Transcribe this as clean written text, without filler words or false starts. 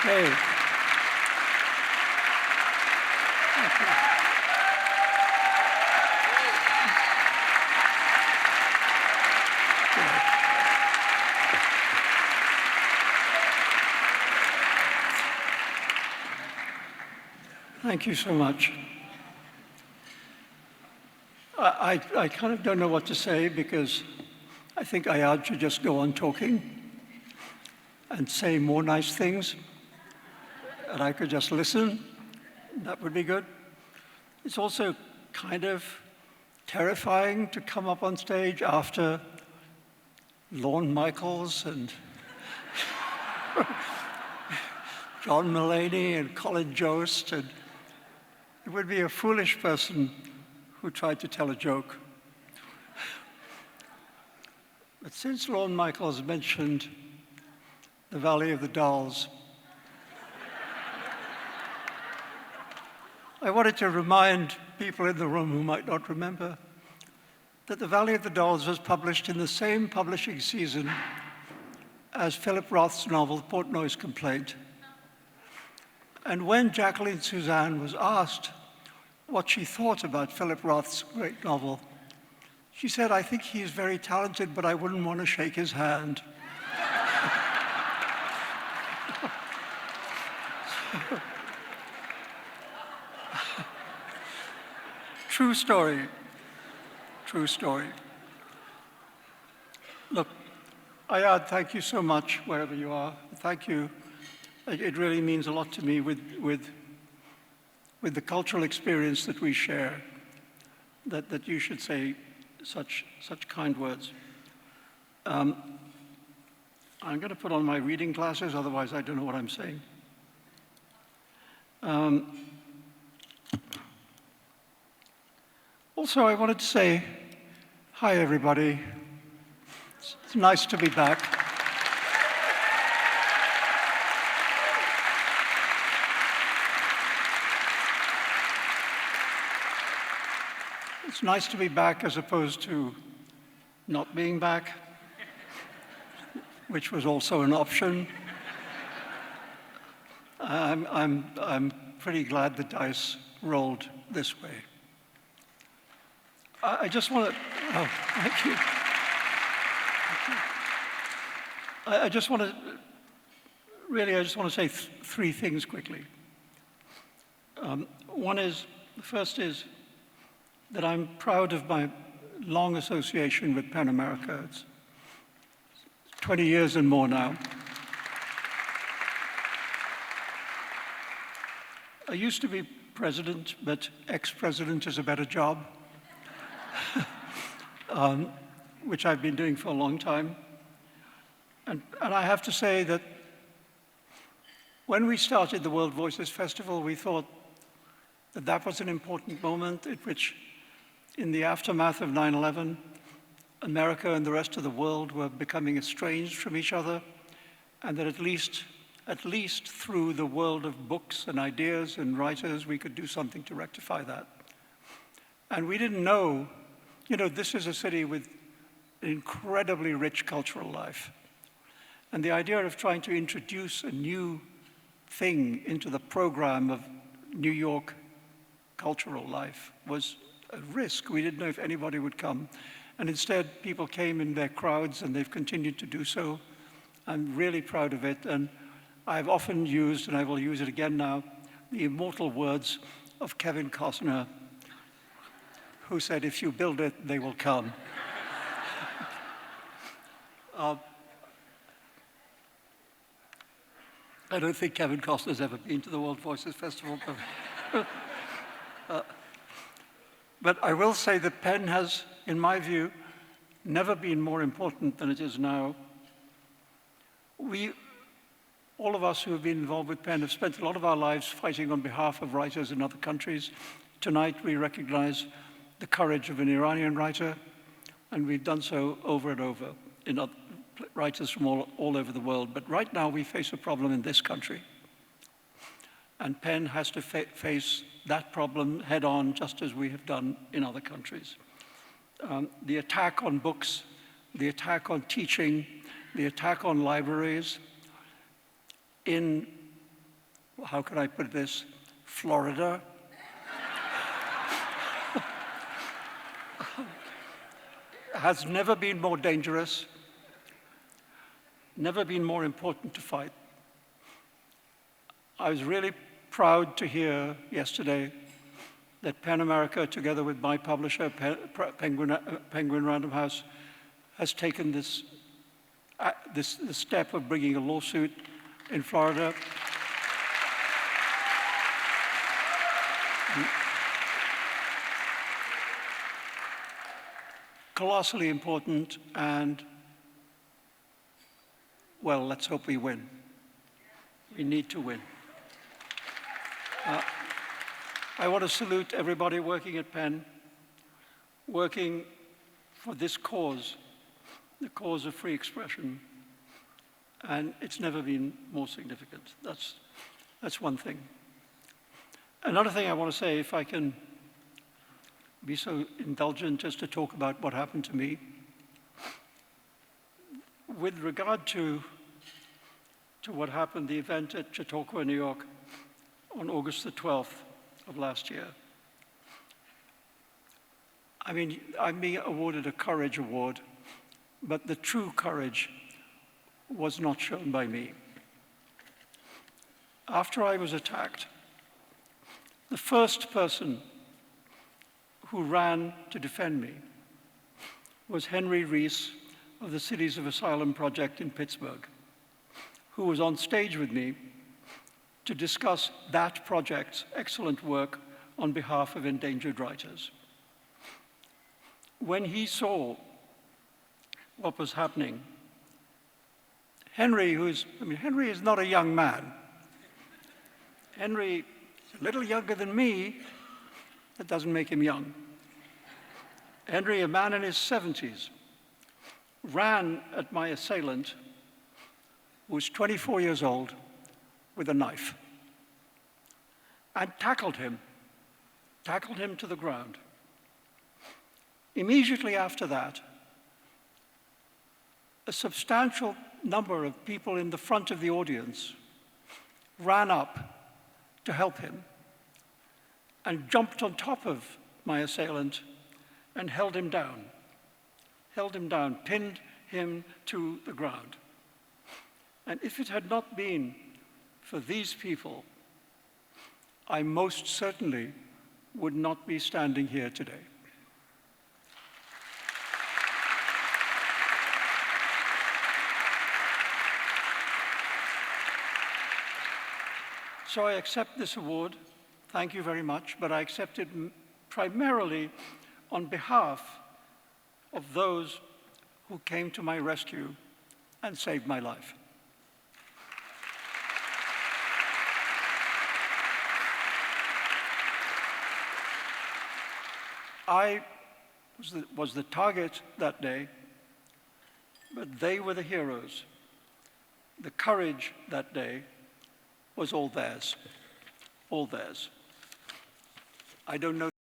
Hey. Thank you so much. I kind of don't know what to say because I think Ayad should just go on talking and say more nice things, and I could just listen. That would be good. It's also kind of terrifying to come up on stage after Lorne Michaels and John Mulaney and Colin Jost, and it would be a foolish person who tried to tell a joke. But since Lorne Michaels mentioned the Valley of the Dolls, I wanted to remind people in the room who might not remember that the Valley of the Dolls was published in the same publishing season as Philip Roth's novel Portnoy's Complaint. And when Jacqueline Suzanne was asked what she thought about Philip Roth's great novel, she said, "I think he's very talented, but I wouldn't want to shake his hand." True story. True story. Look, Ayad, thank you so much, wherever you are. Thank you. It really means a lot to me with the cultural experience that we share, that you should say such kind words. I'm going to put on my reading glasses, otherwise I don't know what I'm saying. Also, I wanted to say, hi, everybody. It's nice to be back. It's nice to be back as opposed to not being back, which was also an option. I'm pretty glad the dice rolled this way. I just want to, oh, thank you. I just want to say three things quickly. The first is that I'm proud of my long association with PEN America. It's 20 years and more now. I used to be president, but ex-president is a better job, which I've been doing for a long time. And I have to say that when we started the World Voices Festival, we thought that that was an important moment at which, in the aftermath of 9/11, America and the rest of the world were becoming estranged from each other, and that at least through the world of books and ideas and writers, we could do something to rectify that. And we didn't know, this is a city with an incredibly rich cultural life. And the idea of trying to introduce a new thing into the program of New York cultural life was a risk. We didn't know if anybody would come. And instead, people came in their crowds, and they've continued to do so. I'm really proud of it. And I've often used, and I will use it again now, the immortal words of Kevin Costner, who said, "If you build it, they will come." I don't think Kevin Costner's ever been to the World Voices Festival. But I will say that PEN has, in my view, never been more important than it is now. All of us who have been involved with PEN have spent a lot of our lives fighting on behalf of writers in other countries. Tonight, we recognize the courage of an Iranian writer, and we've done so over and over in other writers from all over the world. But right now, we face a problem in this country. And PEN has to face that problem head on, just as we have done in other countries. The attack on books, the attack on teaching, the attack on libraries, in how can I put this, Florida. Has never been more dangerous, never been more important to fight. I was really proud to hear yesterday that PEN America, together with my publisher, Penguin Random House, has taken this step of bringing a lawsuit in Florida. Colossally important, and, well, let's hope we win. We need to win. I want to salute everybody working at PEN, working for this cause, the cause of free expression, and it's never been more significant. That's one thing. Another thing I want to say, if I can be so indulgent just to talk about what happened to me. With regard to what happened, the event at Chautauqua, New York, on August the 12th of last year. I mean, I'm being awarded a Courage Award, but the true courage was not shown by me. After I was attacked, the first person who ran to defend me was Henry Reese of the Cities of Asylum Project in Pittsburgh, who was on stage with me to discuss that project's excellent work on behalf of endangered writers. When he saw what was happening, Henry is not a young man. Henry is a little younger than me. That doesn't make him young. Henry, a man in his 70s, ran at my assailant, who was 24 years old, with a knife, and tackled him to the ground. Immediately after that, a substantial number of people in the front of the audience ran up to help him and jumped on top of my assailant and held him down, pinned him to the ground. And if it had not been for these people, I most certainly would not be standing here today. So I accept this award. Thank you very much, but I accept it primarily on behalf of those who came to my rescue and saved my life. I was the target that day, but they were the heroes. The courage that day was all theirs, all theirs. I don't know